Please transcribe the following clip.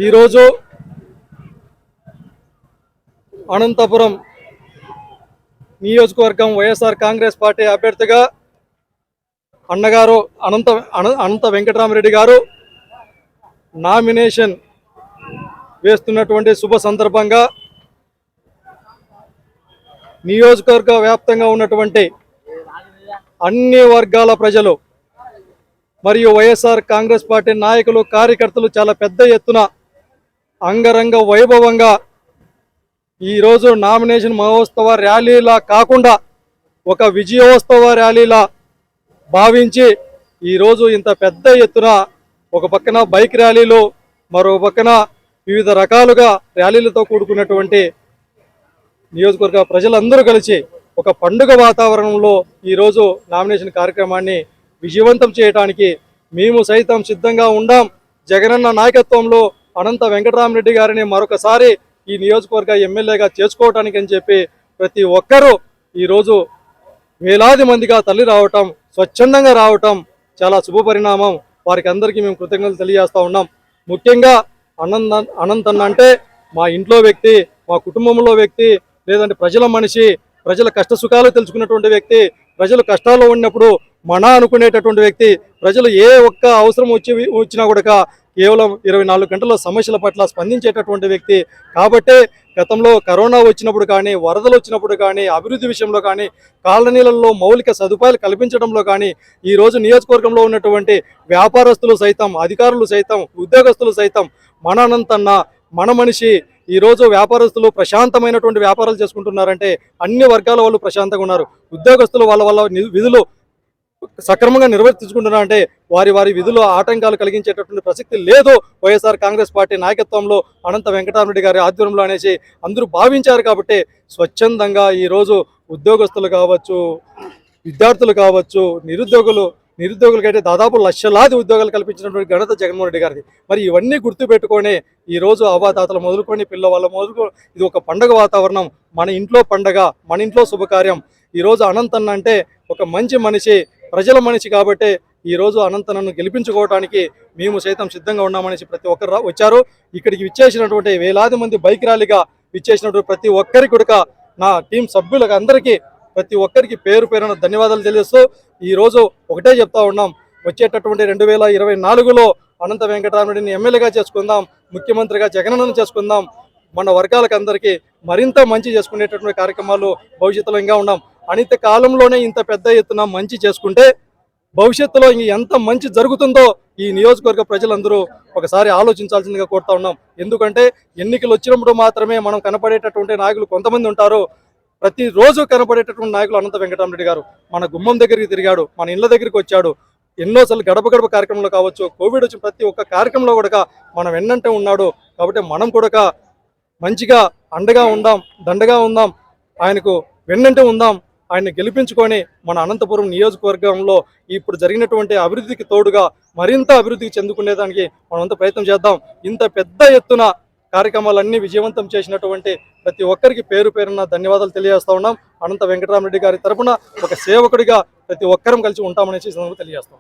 ఈరోజు అనంతపురం నియోజకవర్గం వైఎస్ఆర్ కాంగ్రెస్ పార్టీ అభ్యర్థిగా అన్నగారు అనంత వెంకటరామరెడ్డి గారు నామినేషన్ వేస్తున్నటువంటి శుభ సందర్భంగా నియోజకవర్గ వ్యాప్తంగా ఉన్నటువంటి అన్ని వర్గాల ప్రజలు మరియు వైఎస్ఆర్ కాంగ్రెస్ పార్టీ నాయకులు కార్యకర్తలు చాలా పెద్ద ఎత్తున అంగరంగ వైభవంగా ఈరోజు నామినేషన్ మహోత్సవ ర్యాలీలా కాకుండా ఒక విజయోత్సవ ర్యాలీలా భావించి ఈరోజు ఇంత పెద్ద ఎత్తున ఒక పక్కన బైక్ ర్యాలీలు మరో పక్కన వివిధ రకాలుగా ర్యాలీలతో కూడుకున్నటువంటి నియోజకవర్గ ప్రజలందరూ కలిసి ఒక పండుగ వాతావరణంలో ఈరోజు నామినేషన్ కార్యక్రమాన్ని విజయవంతం చేయడానికి మేము సైతం సిద్ధంగా ఉండాం. జగనన్న నాయకత్వంలో అనంత వెంకటరామరెడ్డి గారిని మరొకసారి ఈ నియోజకవర్గ ఎమ్మెల్యేగా చేసుకోవటానికి అని చెప్పి ప్రతి ఒక్కరూ ఈరోజు వేలాది మందిగా తల్లి రావటం, స్వచ్ఛందంగా రావటం చాలా శుభపరిణామం. వారికి అందరికీ మేము కృతజ్ఞతలు తెలియజేస్తూ ఉన్నాం. ముఖ్యంగా అనంతన్న అంటే మా ఇంట్లో వ్యక్తి, మా కుటుంబంలో వ్యక్తి, లేదంటే ప్రజల మనిషి, ప్రజల కష్ట సుఖాలు తెలుసుకున్నటువంటి వ్యక్తి, ప్రజలు కష్టాల్లో ఉన్నప్పుడు మన అనుకునేటటువంటి వ్యక్తి, ప్రజలు ఏ ఒక్క అవసరం వచ్చినా కూడా కేవలం 24 గంటల సమస్యల పట్ల స్పందించేటటువంటి వ్యక్తి. కాబట్టే గతంలో కరోనా వచ్చినప్పుడు కానీ, వరదలు వచ్చినప్పుడు కానీ, అభివృద్ధి విషయంలో కానీ, కాలనీలలో మౌలిక సదుపాయాలు కల్పించడంలో కానీ ఈరోజు నియోజకవర్గంలో ఉన్నటువంటి వ్యాపారస్తులు సైతం, అధికారులు సైతం, ఉద్యోగస్తులు సైతం మన అనంతన్న, మన మనిషి. ఈరోజు వ్యాపారస్తులు ప్రశాంతమైనటువంటి వ్యాపారాలు చేసుకుంటున్నారంటే అన్ని వర్గాల వాళ్ళు ప్రశాంతంగా ఉన్నారు. ఉద్యోగస్తులు వాళ్ళ విధులు సక్రమంగా నిర్వర్తించుకుంటున్నారంటే వారి విధులు ఆటంకాలు కలిగించేటటువంటి ప్రసక్తి లేదు. వైఎస్ఆర్ కాంగ్రెస్ పార్టీ నాయకత్వంలో అనంత వెంకటరామరెడ్డి గారి ఆధ్వర్యంలో అనేసి అందరూ భావించారు. కాబట్టి స్వచ్ఛందంగా ఈరోజు ఉద్యోగస్తులు కావచ్చు, విద్యార్థులు కావచ్చు, నిరుద్యోగులకైతే దాదాపు లక్షలాది ఉద్యోగాలు కల్పించినటువంటి ఘనత జగన్మోహన్ రెడ్డి గారిది. మరి ఇవన్నీ గుర్తుపెట్టుకొని ఈరోజు అవాతాతలు మొదలుకొని పిల్లవాళ్ళ మొదలుకొని ఇది ఒక పండగ వాతావరణం, మన ఇంట్లో పండగ, మన ఇంట్లో శుభకార్యం. ఈరోజు అనంతన్న అంటే ఒక మంచి మనిషి, ప్రజల మనిషి. కాబట్టి ఈరోజు అనంతన్నను గెలిపించుకోవడానికి మేము సైతం సిద్ధంగా ఉన్నామనేసి ప్రతి ఒక్కరు వచ్చారు. ఇక్కడికి విచ్చేసినటువంటి వేలాది మంది బైక్ ర్యాలీగా విచ్చేసినటువంటి ప్రతి ఒక్కరికి కూడా నా టీం సభ్యులకు అందరికీ ప్రతి ఒక్కరికి పేరు పేరున ధన్యవాదాలు తెలియజేస్తూ ఈరోజు ఒకటే చెప్తా ఉన్నాం, వచ్చేటటువంటి 2024లో అనంత వెంకటరామరెడ్డిని ఎమ్మెల్యేగా చేసుకుందాం, ముఖ్యమంత్రిగా జగనన్నను చేసుకుందాం. మన వర్గాలకు అందరికీ మరింత మంచి చేసుకునేటటువంటి కార్యక్రమాలు భవిష్యత్తులో ఇంకా ఉన్నాం. అనిత కాలంలోనే ఇంత పెద్ద ఎత్తున మంచి చేసుకుంటే భవిష్యత్తులో ఇంక ఎంత మంచి జరుగుతుందో ఈ నియోజకవర్గ ప్రజలందరూ ఒకసారి ఆలోచించాల్సిందిగా కోరుతా ఉన్నాం. ఎందుకంటే ఎన్నికలు వచ్చినప్పుడు మాత్రమే మనం కనపడేటటువంటి నాయకులు కొంతమంది ఉంటారు. ప్రతిరోజు కనపడేటటువంటి నాయకులు అనంత వెంకటరామరెడ్డి గారు మన గుమ్మం దగ్గరికి తిరిగాడు, మన ఇళ్ల దగ్గరికి వచ్చాడు, ఎన్నోసార్లు గడప గడప కార్యక్రమంలో కావచ్చు, కోవిడ్ వచ్చిన ప్రతి ఒక్క కార్యక్రమంలో కూడా మనం వెన్నంటే ఉన్నాడు. కాబట్టి మనం కూడా మంచిగా అండగా ఉందాం, దండగా ఉందాం, ఆయనకు వెన్నంటే ఉందాం. ఆయన్ని గెలిపించుకొని మన అనంతపురం నియోజకవర్గంలో ఇప్పుడు జరిగినటువంటి అభివృద్ధికి తోడుగా మరింత అభివృద్ధికి చెందుకునేదానికి మనమంతా ప్రయత్నం చేద్దాం. ఇంత పెద్ద ఎత్తున కార్యక్రమాలన్నీ విజయవంతం చేసినటువంటి ప్రతి ఒక్కరికి పేరు పేరున ధన్యవాదాలు తెలియజేస్తా ఉన్నాం. అనంత వెంకటరామరెడ్డి గారి తరఫున ఒక సేవకుడిగా ప్రతి ఒక్కరం కలిసి ఉంటామనేసి తెలియజేస్తాం.